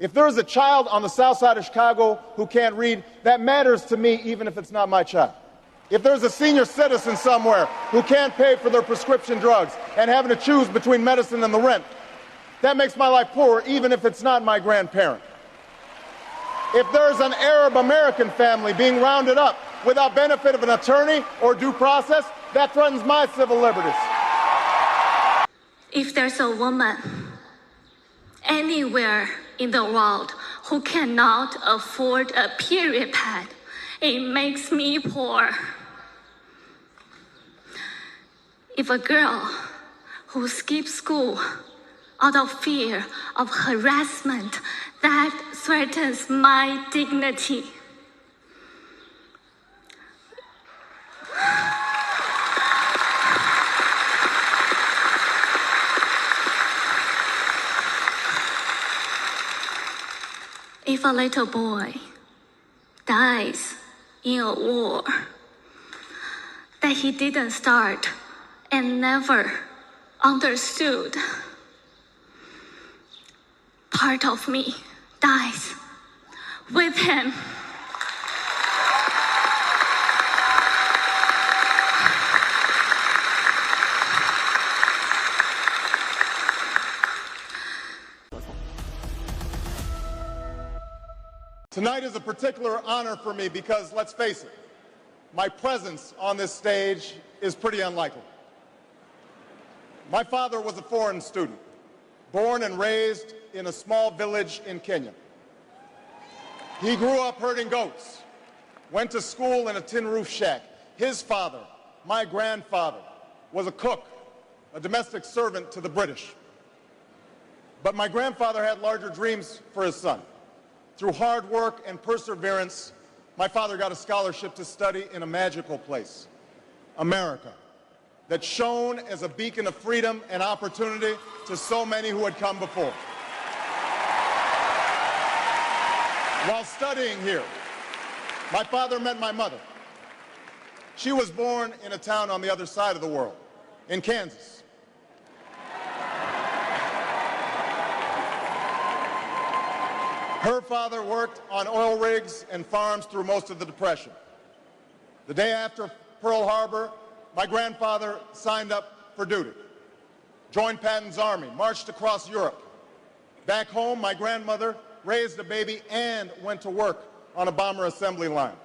If there is a child on the south side of Chicago who can't read, that matters to me even if it's not my child. If there's a senior citizen somewhere who can't pay for their prescription drugs and having to choose between medicine and the rent, that makes my life poorer even if it's not my grandparent. If there's an Arab American family being rounded up without benefit of an attorney or due process, that threatens my civil liberties. If there's a woman anywhere in the world who cannot afford a period pad, it makes me poor. If a girl who skips school out of fear of harassment, that threatens my dignity. If a little boy dies in a war that he didn't start and never understood, part of me dies with him. Tonight is a particular honor for me because, let's face it, my presence on this stage is pretty unlikely. My father was a foreign student, born and raised in a small village in Kenya. He grew up herding goats, went to school in a tin roof shack. His father, my grandfather, was a cook, a domestic servant to the British. But my grandfather had larger dreams for his son. Through hard work and perseverance, my father got a scholarship to study in a magical place, America, that shone as a beacon of freedom and opportunity to so many who had come before. While studying here, my father met my mother. She was born in a town on the other side of the world, in Kansas. Her father worked on oil rigs and farms through most of the Depression. The day after Pearl Harbor, my grandfather signed up for duty, joined Patton's army, marched across Europe. Back home, my grandmother raised a baby and went to work on a bomber assembly line.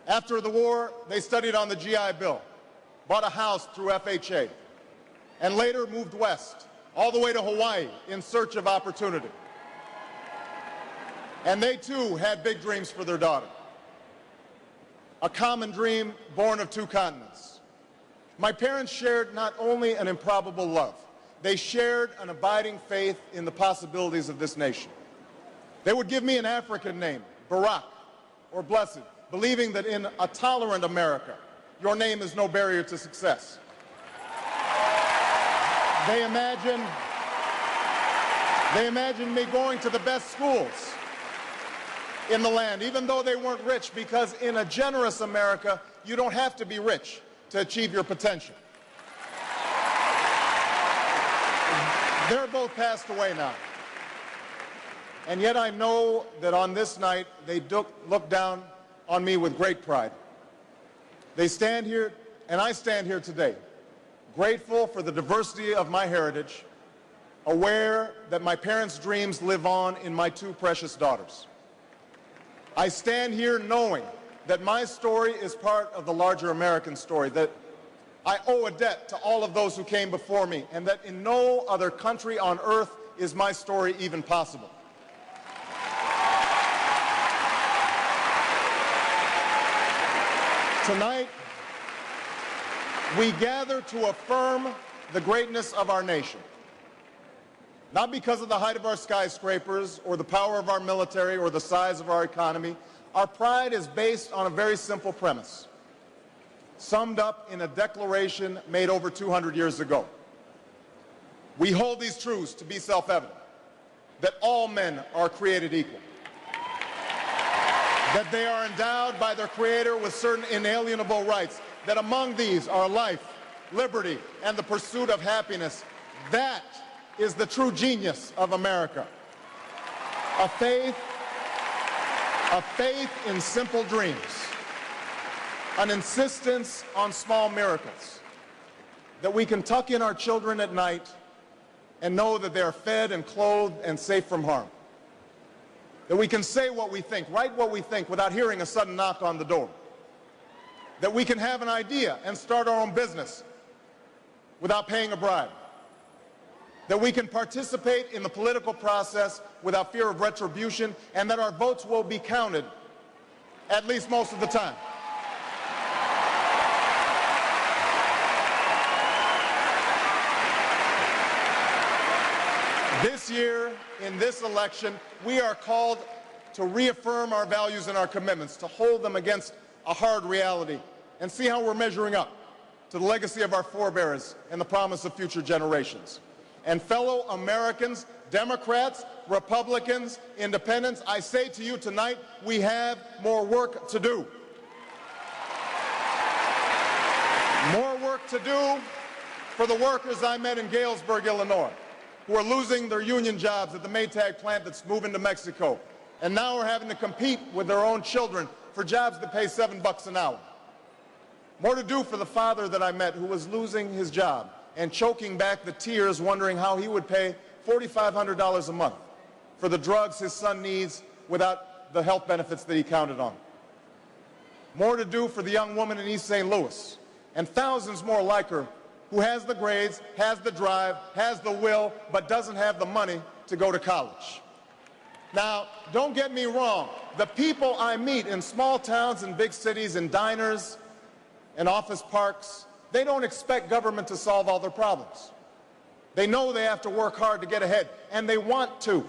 After the war, they studied on the GI Bill, bought a house through FHA, and later moved west, all the way to Hawaii in search of opportunity. And they, too, had big dreams for their daughter. A common dream born of two continents. My parents shared not only an improbable love, they shared an abiding faith in the possibilities of this nation. They would give me an African name, Barak, or Blessed, believing that in a tolerant America, your name is no barrier to success. They imagined me going to the best schools in the land, even though they weren't rich, because in a generous America, you don't have to be rich to achieve your potential. They're both passed away now. And yet I know that on this night, they look down on me with great pride. They stand here, and I stand here today, grateful for the diversity of my heritage, aware that my parents' dreams live on in my two precious daughters. I stand here knowing that my story is part of the larger American story, that I owe a debt to all of those who came before me, and that in no other country on earth is my story even possible. Tonight, we gather to affirm the greatness of our nation. Not because of the height of our skyscrapers or the power of our military or the size of our economy. Our pride is based on a very simple premise, summed up in a declaration made over 200 years ago. We hold these truths to be self-evident, that all men are created equal, that they are endowed by their Creator with certain inalienable rights, that among these are life, liberty, and the pursuit of happiness. That is the true genius of America. A faith in simple dreams. An insistence on small miracles. That we can tuck in our children at night and know that they are fed and clothed and safe from harm. That we can say what we think, write what we think without hearing a sudden knock on the door. That we can have an idea and start our own business without paying a bribe. That we can participate in the political process without fear of retribution, and that our votes will be counted, at least most of the time. This year, in this election, we are called to reaffirm our values and our commitments, to hold them against a hard reality, and see how we're measuring up to the legacy of our forebears and the promise of future generations. And fellow Americans, Democrats, Republicans, Independents, I say to you tonight, we have more work to do. More work to do for the workers I met in Galesburg, Illinois, who are losing their union jobs at the Maytag plant that's moving to Mexico, and now are having to compete with their own children for jobs that pay $7 an hour. More to do for the father that I met who was losing his job and choking back the tears, wondering how he would pay $4,500 a month for the drugs his son needs without the health benefits that he counted on. More to do for the young woman in East St. Louis, and thousands more like her, who has the grades, has the drive, has the will, but doesn't have the money to go to college. Now, don't get me wrong. The people I meet in small towns and big cities, in diners and office parks, they don't expect government to solve all their problems. They know they have to work hard to get ahead, and they want to.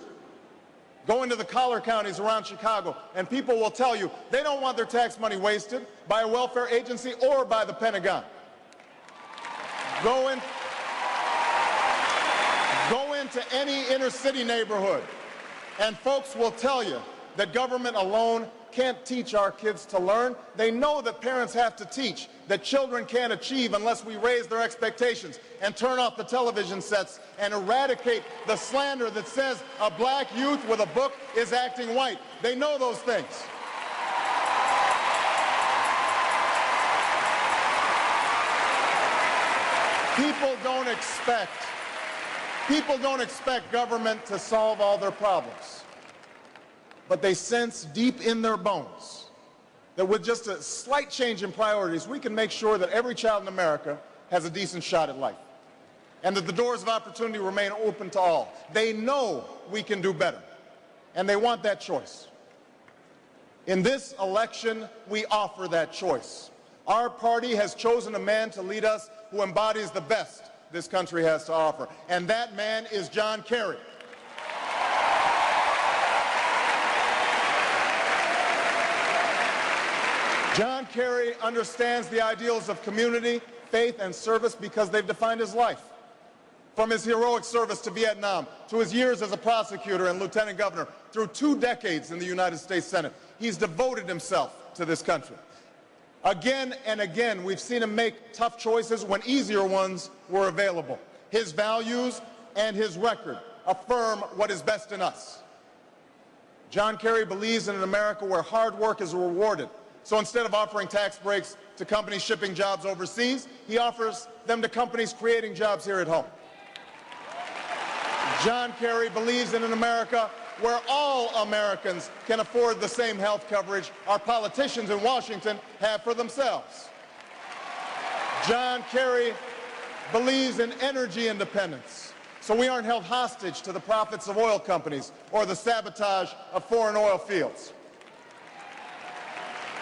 Go into the collar counties around Chicago, and people will tell you they don't want their tax money wasted by a welfare agency or by the Pentagon. Go into any inner city neighborhood, and folks will tell you that government alone can't teach our kids to learn. They know that parents have to teach, that children can't achieve unless we raise their expectations and turn off the television sets and eradicate the slander that says a black youth with a book is acting white. They know those things. People don't expect government to solve all their problems. But they sense deep in their bones that with just a slight change in priorities, we can make sure that every child in America has a decent shot at life, and that the doors of opportunity remain open to all. They know we can do better, and they want that choice. In this election, we offer that choice. Our party has chosen a man to lead us who embodies the best this country has to offer, and that man is John Kerry. John Kerry understands the ideals of community, faith, and service because they've defined his life. From his heroic service to Vietnam, to his years as a prosecutor and lieutenant governor, through 2 decades in the United States Senate, he's devoted himself to this country. Again and again, we've seen him make tough choices when easier ones were available. His values and his record affirm what is best in us. John Kerry believes in an America where hard work is rewarded. So instead of offering tax breaks to companies shipping jobs overseas, he offers them to companies creating jobs here at home. John Kerry believes in an America where all Americans can afford the same health coverage our politicians in Washington have for themselves. John Kerry believes in energy independence, so we aren't held hostage to the profits of oil companies or the sabotage of foreign oil fields.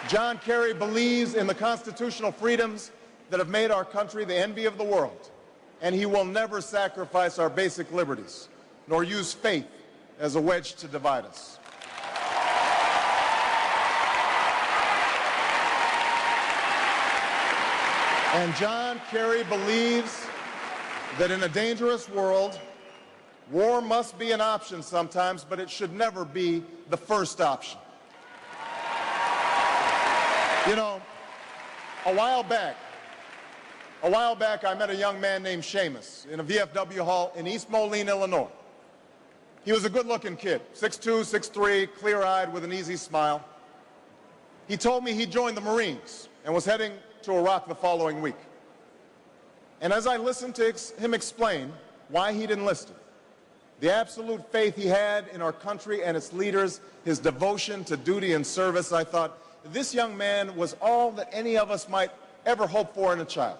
John Kerry believes in the constitutional freedoms that have made our country the envy of the world, and he will never sacrifice our basic liberties, nor use faith as a wedge to divide us. And John Kerry believes that in a dangerous world, war must be an option sometimes, but it should never be the first option. You know, a while back, I met a young man named Seamus in a VFW hall in East Moline, Illinois. He was a good-looking kid, 6'2", 6'3", clear-eyed with an easy smile. He told me he joined the Marines and was heading to Iraq the following week. And as I listened to him explain why he'd enlisted, the absolute faith he had in our country and its leaders, his devotion to duty and service, I thought, this young man was all that any of us might ever hope for in a child.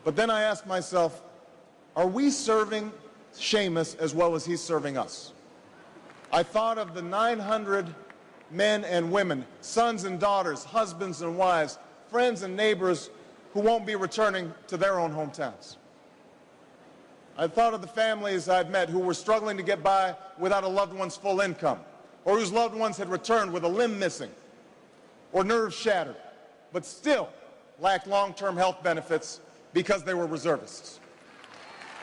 But then I asked myself, are we serving Seamus as well as he's serving us? I thought of the 900 men and women, sons and daughters, husbands and wives, friends and neighbors who won't be returning to their own hometowns. I thought of the families I'd met who were struggling to get by without a loved one's full income, or whose loved ones had returned with a limb missing or nerves shattered, but still lacked long-term health benefits because they were reservists.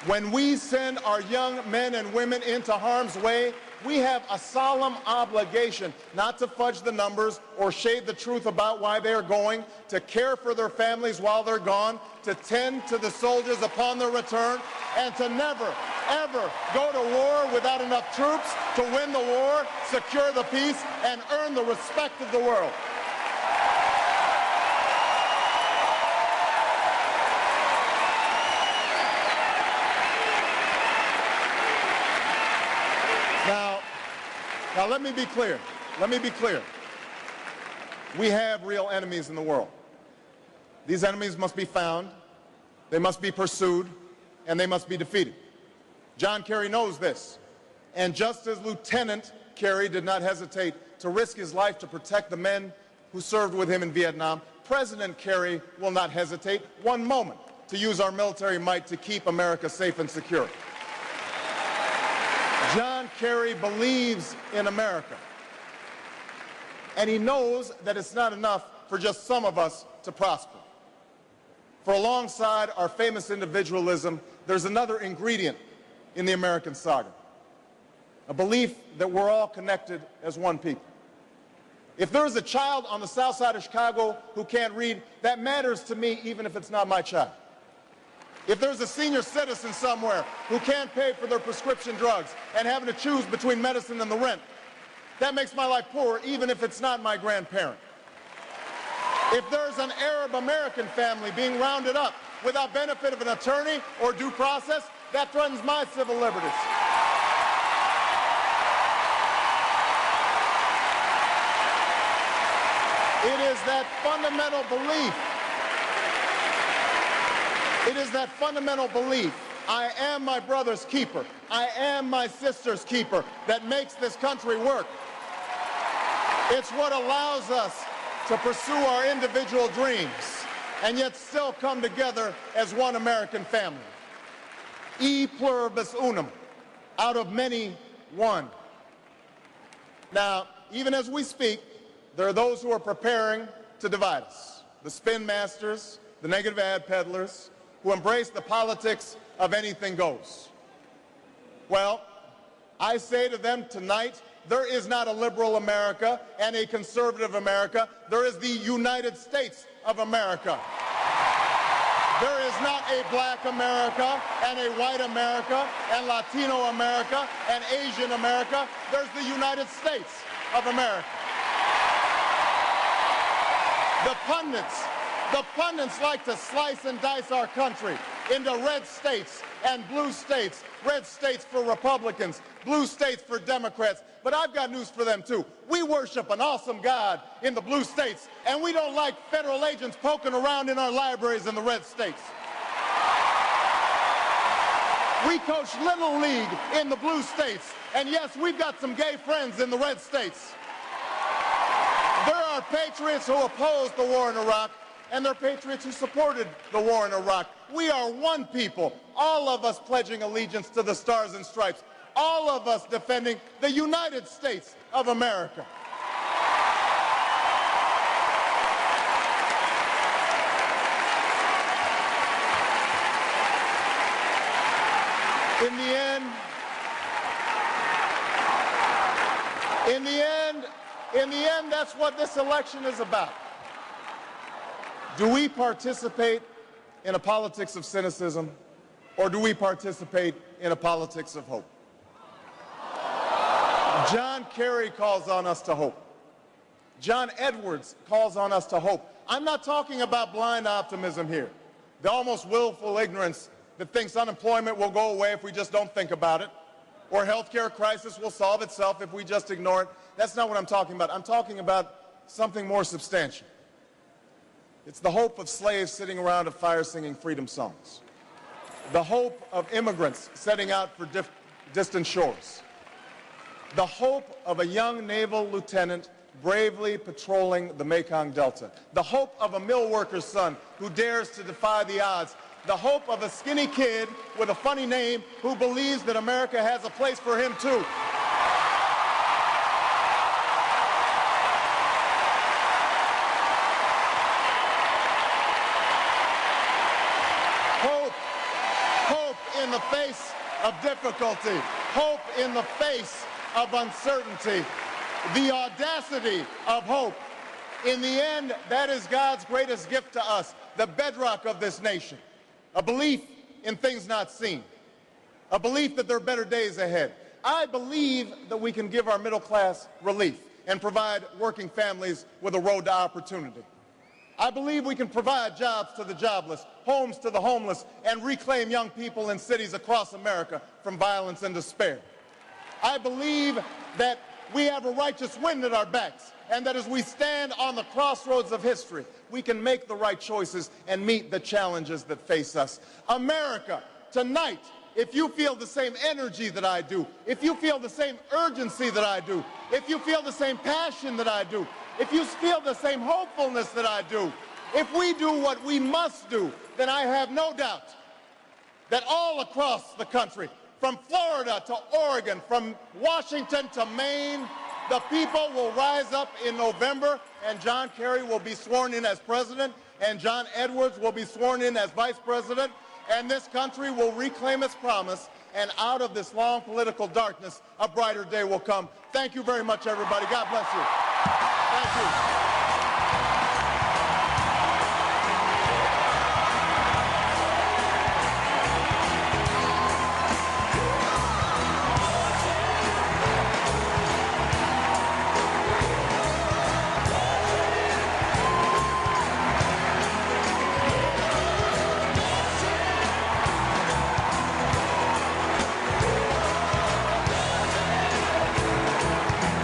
When we send our young men and women into harm's way, we have a solemn obligation not to fudge the numbers or shade the truth about why they are going, to care for their families while they're gone, to tend to the soldiers upon their return, and to never, ever go to war without enough troops to win the war, secure the peace, and earn the respect of the world. Now let me be clear. Let me be clear. We have real enemies in the world. These enemies must be found, they must be pursued, and they must be defeated. John Kerry knows this. And just as Lieutenant Kerry did not hesitate to risk his life to protect the men who served with him in Vietnam, President Kerry will not hesitate one moment to use our military might to keep America safe and secure. John Kerry believes in America, and he knows that it's not enough for just some of us to prosper. For alongside our famous individualism, there's another ingredient in the American saga, a belief that we're all connected as one people. If there is a child on the south side of Chicago who can't read, that matters to me even if it's not my child. If there's a senior citizen somewhere who can't pay for their prescription drugs and having to choose between medicine and the rent, that makes my life poorer even if it's not my grandparent. If there's an Arab American family being rounded up without benefit of an attorney or due process, that threatens my civil liberties. It is that fundamental belief. It is that fundamental belief, I am my brother's keeper, I am my sister's keeper, that makes this country work. It's what allows us to pursue our individual dreams and yet still come together as one American family. E pluribus unum, out of many, one. Now, even as we speak, there are those who are preparing to divide us. The spin masters, the negative ad peddlers, who embrace the politics of anything goes. Well, I say to them tonight, there is not a liberal America and a conservative America. There is the United States of America. There is not a black America and a white America and Latino America and Asian America. There's the United States of America. The pundits like to slice and dice our country into red states and blue states, red states for Republicans, blue states for Democrats. But I've got news for them, too. We worship an awesome God in the blue states, and we don't like federal agents poking around in our libraries in the red states. We coach Little League in the blue states, and yes, we've got some gay friends in the red states. There are patriots who opposed the war in Iraq, and there are patriots who supported the war in Iraq. We are one people, all of us pledging allegiance to the Stars and Stripes, all of us defending the United States of America. In the end, that's what this election is about. Do we participate in a politics of cynicism, or do we participate in a politics of hope? John Kerry calls on us to hope. John Edwards calls on us to hope. I'm not talking about blind optimism here, the almost willful ignorance that thinks unemployment will go away if we just don't think about it, or healthcare crisis will solve itself if we just ignore it. That's not what I'm talking about. I'm talking about something more substantial. It's the hope of slaves sitting around a fire singing freedom songs, the hope of immigrants setting out for distant shores, the hope of a young naval lieutenant bravely patrolling the Mekong Delta, the hope of a mill worker's son who dares to defy the odds, the hope of a skinny kid with a funny name who believes that America has a place for him too. Hope in the face of difficulty, hope in the face of uncertainty, the audacity of hope. In the end, that is God's greatest gift to us, the bedrock of this nation. A belief in things not seen, a belief that there are better days ahead. I believe that we can give our middle class relief and provide working families with a road to opportunity. I believe we can provide jobs to the jobless, homes to the homeless, and reclaim young people in cities across America from violence and despair. I believe that we have a righteous wind at our backs, and that as we stand on the crossroads of history, we can make the right choices and meet the challenges that face us. America, tonight, if you feel the same energy that I do, if you feel the same urgency that I do, if you feel the same passion that I do, if you feel the same hopefulness that I do, if we do what we must do, then I have no doubt that all across the country, from Florida to Oregon, from Washington to Maine, the people will rise up in November, and John Kerry will be sworn in as president, and John Edwards will be sworn in as vice president, and this country will reclaim its promise, and out of this long political darkness, a brighter day will come. Thank you very much, everybody. God bless you. Thank you.